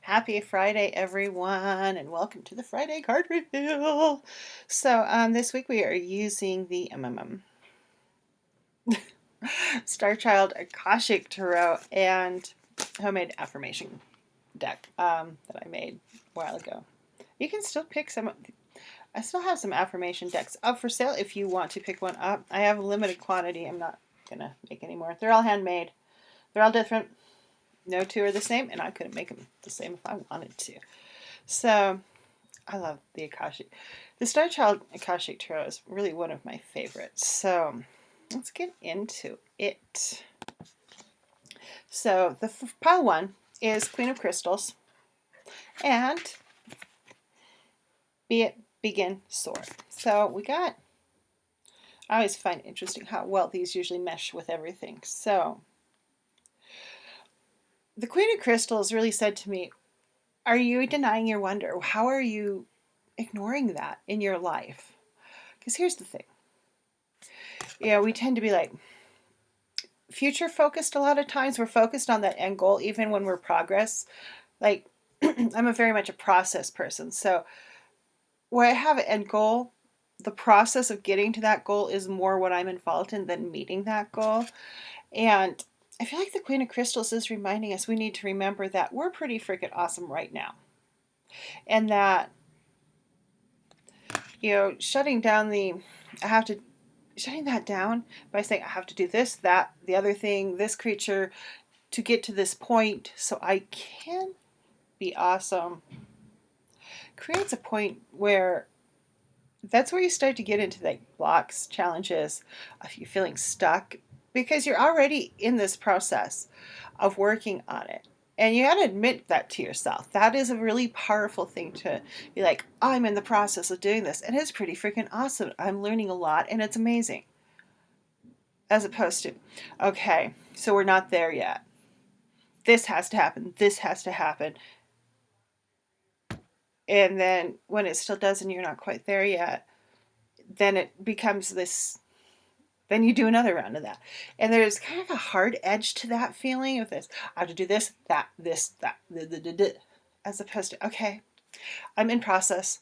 Happy Friday, everyone, and welcome to the Friday card reveal. So, this week we are using the Star Child Akashic Tarot and homemade affirmation deck that I made a while ago. You can still pick some. I still have some affirmation decks up for sale if you want to pick one up. I have a limited quantity. I'm not gonna make any more. They're all handmade. They're all different. No two are the same, and I couldn't make them the same if I wanted to. So I love the Akashic. The Star Child Akashic Tarot is really one of my favorites. So let's get into it. So the pile one is Queen of Crystals and Be It, Begin, Soar. So we got, I always find it interesting how well these usually mesh with everything. So the Queen of Crystals really said to me, are you denying your wonder? How are you ignoring that in your life? Because here's the thing. We tend to be like future focused a lot of times. We're focused on that end goal even when we're progress. Like I'm very much a process person. So where I have an end goal, the process of getting to that goal is more what I'm involved in than meeting that goal. And I feel like the Queen of Crystals is reminding us we need to remember that we're pretty freaking awesome right now. And that, shutting that down by saying I have to do this, that, the other thing, this creature to get to this point so I can be awesome creates a point where that's where you start to get into like blocks, challenges, of you feeling stuck because you're already in this process of working on it. And you got to admit that to yourself. That is a really powerful thing to be like, I'm in the process of doing this. And it's pretty freaking awesome. I'm learning a lot and it's amazing. As opposed to, okay, so we're not there yet. This has to happen. This has to happen. And then when it still does and you're not quite there yet, then it becomes this, then you do another round of that. And there's kind of a hard edge to that feeling of this. I have to do this, that, as opposed to, okay, I'm in process.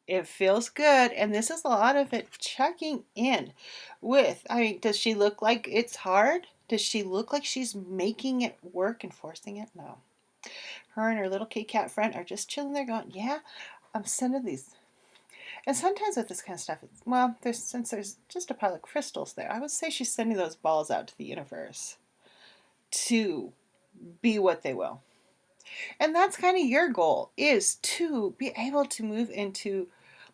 It feels good. And this is a lot of it checking in with, does she look like it's hard? Does she look like she's making it work and forcing it? No. Her and her little kitty cat friend are just chilling there going, yeah, I'm sending these. And sometimes with this kind of stuff, since there's just a pile of crystals there, I would say she's sending those balls out to the universe to be what they will. And that's kind of your goal, is to be able to move into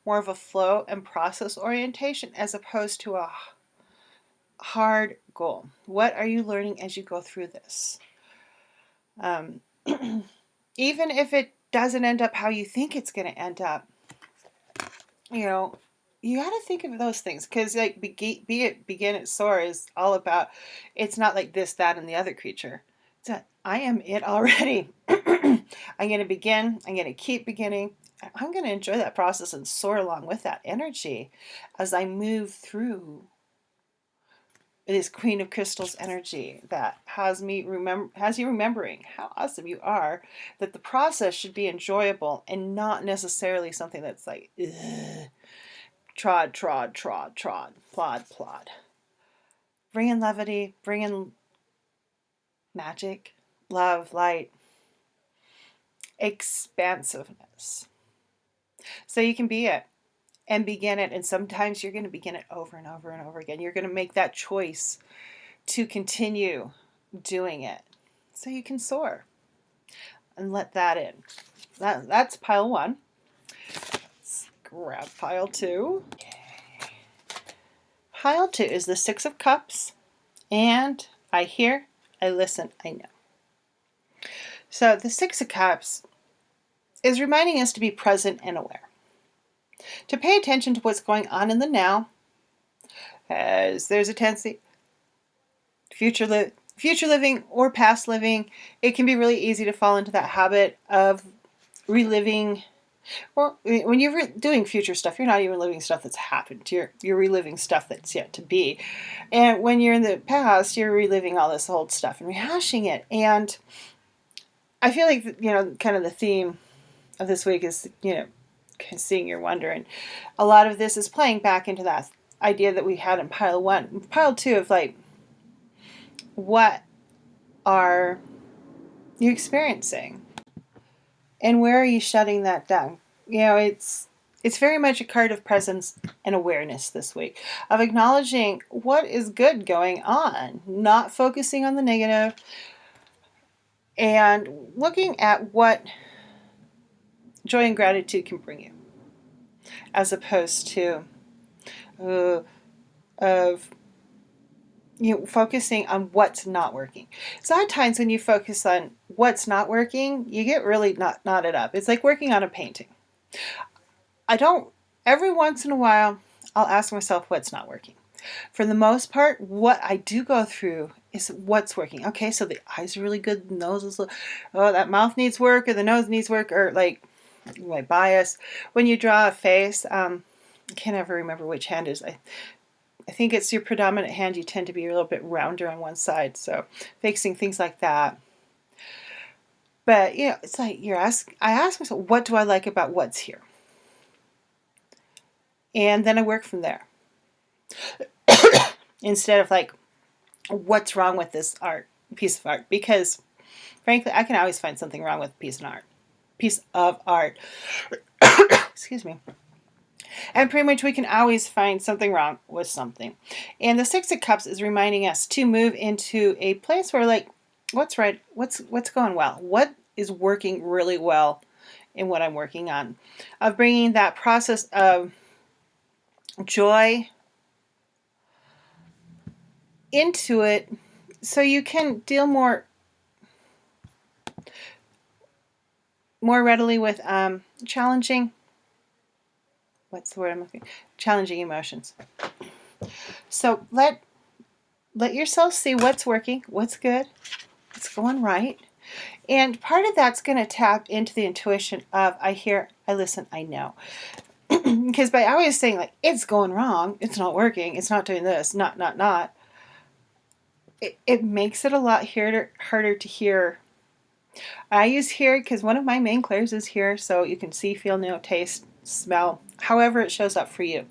more of a flow and process orientation as opposed to a hard goal. What are you learning as you go through this? Even if it doesn't end up how you think it's going to end up, you got to think of those things because like be it, begin it, soar is all about, it's not like this, that, and the other creature. It's that I am it already. I'm going to begin. I'm going to keep beginning. I'm going to enjoy that process and soar along with that energy as I move through this Queen of Crystals energy that has you remembering how awesome you are, that the process should be enjoyable and not necessarily something that's like, ugh, trod, plod. Bring in levity, bring in magic, love, light, expansiveness. So you can be it and begin it. And sometimes you're going to begin it over and over and over again. You're going to make that choice to continue doing it so you can soar and let that in. That's pile one. Let's grab pile two. Pile two is the Six of Cups, and I hear, I listen, I know. So the Six of Cups is reminding us to be present and aware, to pay attention to what's going on in the now, as there's a tendency, future living or past living, it can be really easy to fall into that habit of reliving. Well, when you're doing future stuff, you're not even living stuff that's happened. You're reliving stuff that's yet to be. And when you're in the past, you're reliving all this old stuff and rehashing it. And I feel like, kind of the theme of this week is, seeing your wonder. And a lot of this is playing back into that idea that we had in pile one. Pile two of like, what are you experiencing? And where are you shutting that down? It's very much a card of presence and awareness this week, of acknowledging what is good going on, not focusing on the negative, and looking at what joy and gratitude can bring you, as opposed to of focusing on what's not working. So a lot of times when you focus on what's not working, you get really knotted up. It's like working on a painting. Every once in a while, I'll ask myself what's not working. For the most part, what I do go through is what's working. Okay, so the eyes are really good, the nose is, that mouth needs work, or the nose needs work, or like my bias. When you draw a face, I can't ever remember which hand is. I think it's your predominant hand. You tend to be a little bit rounder on one side, so fixing things like that. But it's like I ask myself, what do I like about what's here? And then I work from there. Instead of like, what's wrong with this piece of art? Because frankly, I can always find something wrong with a piece of art. Excuse me. And pretty much we can always find something wrong with something. And the Six of Cups is reminding us to move into a place where, like, what's right? What's going well? What is working really well in what I'm working on? Of bringing that process of joy into it so you can deal more readily with challenging emotions. So let yourself see what's working, what's good, what's going right. And part of that's going to tap into the intuition of I hear, I listen, I know. Because by always saying like, it's going wrong, it's not working, it's not doing this, not, it makes it a lot harder to hear. I use hear because one of my main clairs is here, so you can see, feel, know, taste, smell, however it shows up for you.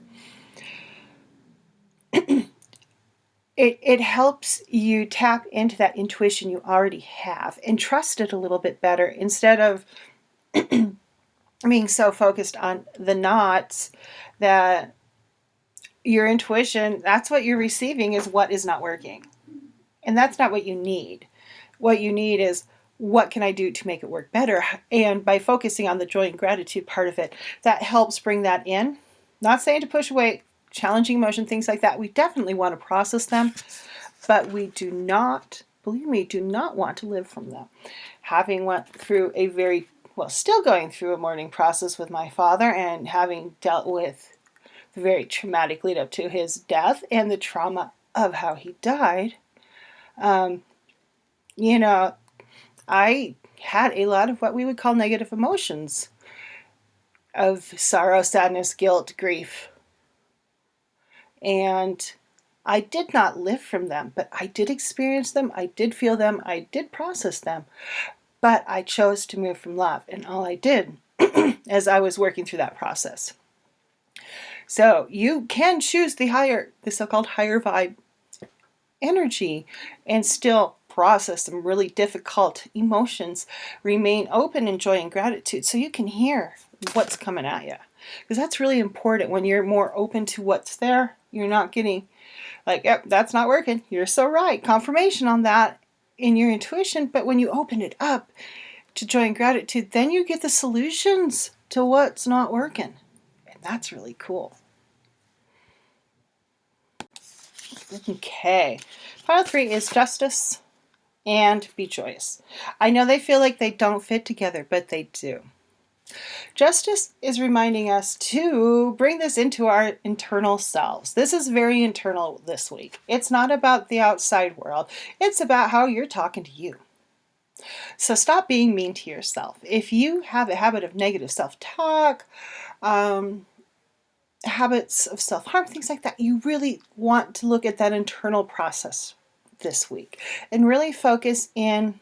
It helps you tap into that intuition you already have and trust it a little bit better instead of being so focused on the knots that your intuition, that's what you're receiving, is what is not working. And that's not what you need. What you need is, what can I do to make it work better? And by focusing on the joy and gratitude part of it, that helps bring that in. Not saying to push away challenging emotion, things like that. We definitely want to process them, but we do not, believe me, do not want to live from them. Having went through still going through a mourning process with my father, and having dealt with the very traumatic lead up to his death and the trauma of how he died, I had a lot of what we would call negative emotions of sorrow, sadness, guilt, grief. And I did not live from them, but I did experience them, I did feel them, I did process them. But I chose to move from love, and all I did as I was working through that process. So you can choose the so-called higher vibe energy and still process some really difficult emotions, remain open in joy and gratitude so you can hear what's coming at you. Because that's really important. When you're more open to what's there, you're not getting like, yep, that's not working. You're so right. Confirmation on that in your intuition. But when you open it up to joy and gratitude, then you get the solutions to what's not working. And that's really cool. Okay. Pile 3 is justice and be joyous. I know they feel like they don't fit together, but they do. Justice is reminding us to bring this into our internal selves. This is very internal this week. It's not about the outside world. It's about how you're talking to you. So stop being mean to yourself. If you have a habit of negative self-talk, habits of self-harm, things like that, you really want to look at that internal process this week and really focus in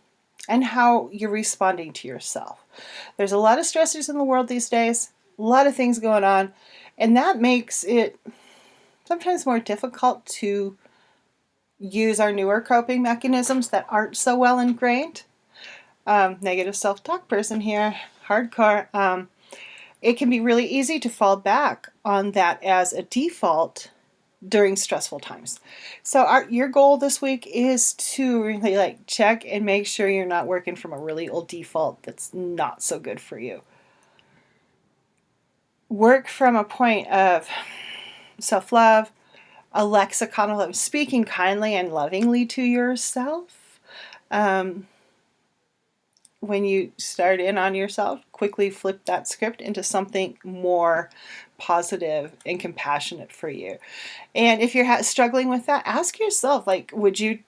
and how you're responding to yourself. There's a lot of stressors in the world these days, a lot of things going on, and that makes it sometimes more difficult to use our newer coping mechanisms that aren't so well ingrained. Negative self-talk person here, hardcore. It can be really easy to fall back on that as a default during stressful times. So your goal this week is to really check and make sure you're not working from a really old default that's not so good for you. Work from a point of self-love, a lexicon of love, speaking kindly and lovingly to yourself. When you start in on yourself, quickly flip that script into something more positive and compassionate for you. And if you're struggling with that, ask yourself, would you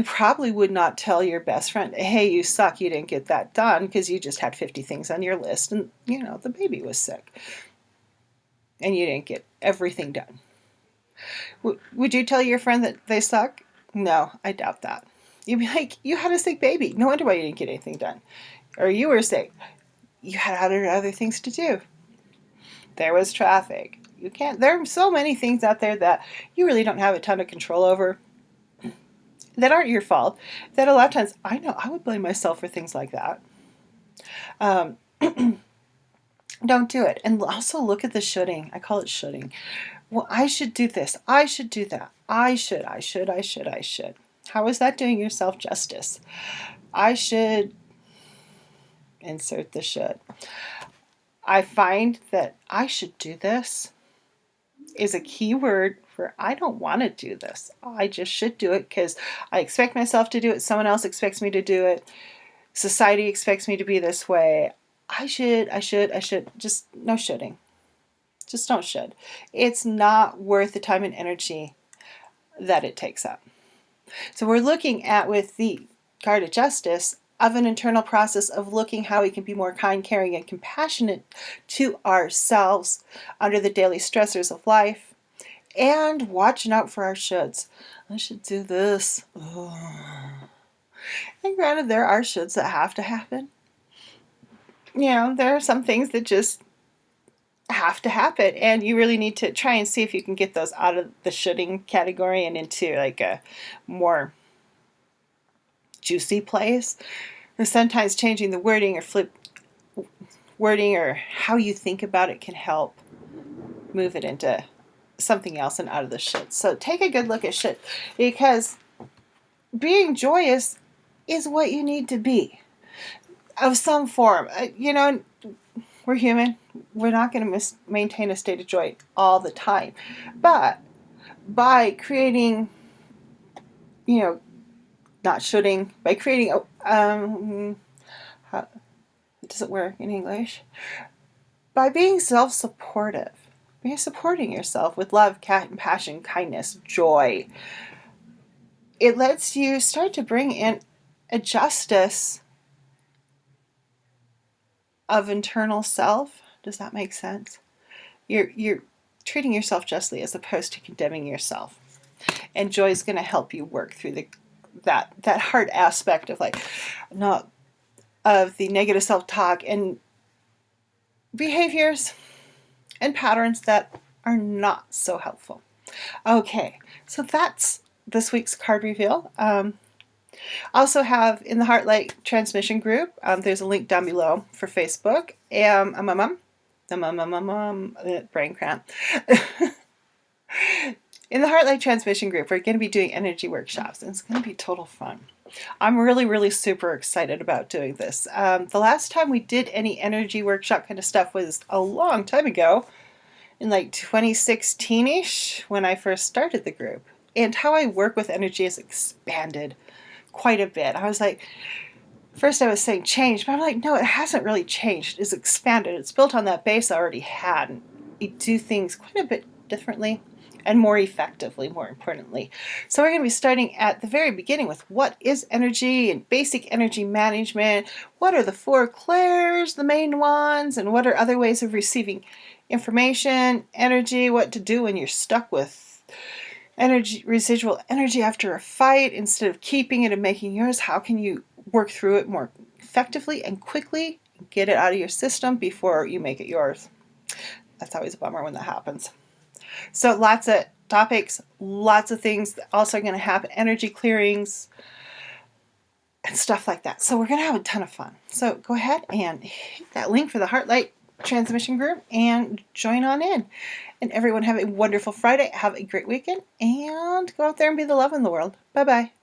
probably would not tell your best friend, hey, you suck, you didn't get that done, because you just had 50 things on your list and, the baby was sick and you didn't get everything done. Would you tell your friend that they suck? No, I doubt that. You'd be like, you had a sick baby. No wonder why you didn't get anything done. Or you were sick. You had other things to do. There was traffic. There are so many things out there that you really don't have a ton of control over that aren't your fault, that a lot of times, I know I would blame myself for things like that. Don't do it. And also look at the shoulding. I call it shoulding. Well, I should do this. I should do that. I should. How is that doing yourself justice? I should, insert the should. I find that I should do this is a key word for I don't want to do this. I just should do it because I expect myself to do it. Someone else expects me to do it. Society expects me to be this way. I should. Just no shoulding. Just don't should. It's not worth the time and energy that it takes up. So we're looking at, with the card of justice, of an internal process of looking how we can be more kind, caring, and compassionate to ourselves under the daily stressors of life, and watching out for our shoulds. I should do this. And granted, there are shoulds that have to happen. There are some things that just have to happen, and you really need to try and see if you can get those out of the shoulding category and into a more juicy place. And sometimes changing the wording or flip wording or how you think about it can help move it into something else and out of the should. So take a good look at should, because being joyous is what you need to be of some form. We're human. We're not going to maintain a state of joy all the time. But by creating, not shoulding, by creating, how, it doesn't work in English, by being self-supportive, supporting yourself with love, compassion, kindness, joy, it lets you start to bring in a justice of internal self. Does that make sense? You're treating yourself justly as opposed to condemning yourself. And joy is going to help you work through that hard aspect of of the negative self-talk and behaviors and patterns that are not so helpful. Okay, so that's this week's card reveal. Also have in the Heartlight Transmission group, there's a link down below for Facebook. Brain cramp. In the Heartlight Transmission group, we're going to be doing energy workshops, and it's going to be total fun. I'm really, really super excited about doing this. The last time we did any energy workshop kind of stuff was a long time ago, in 2016-ish, when I first started the group. And how I work with energy has expanded quite a bit. I was first I was saying change, but I'm like, no, it hasn't really changed. It's expanded. It's built on that base I already had. And we do things quite a bit differently and more effectively, more importantly. So we're going to be starting at the very beginning with what is energy and basic energy management. What are the 4 clairs, the main ones, and what are other ways of receiving information, energy, what to do when you're stuck with residual energy after a fight instead of keeping it and making yours. How can you work through it more effectively and quickly, get it out of your system before you make it yours. That's always a bummer when that happens. So lots of topics, lots of things also going to happen, energy clearings and stuff like that. So we're going to have a ton of fun. So go ahead and hit that link for the Heartlight Transmission Group and join on in. And everyone have a wonderful Friday. Have a great weekend and go out there and be the love in the world. Bye-bye.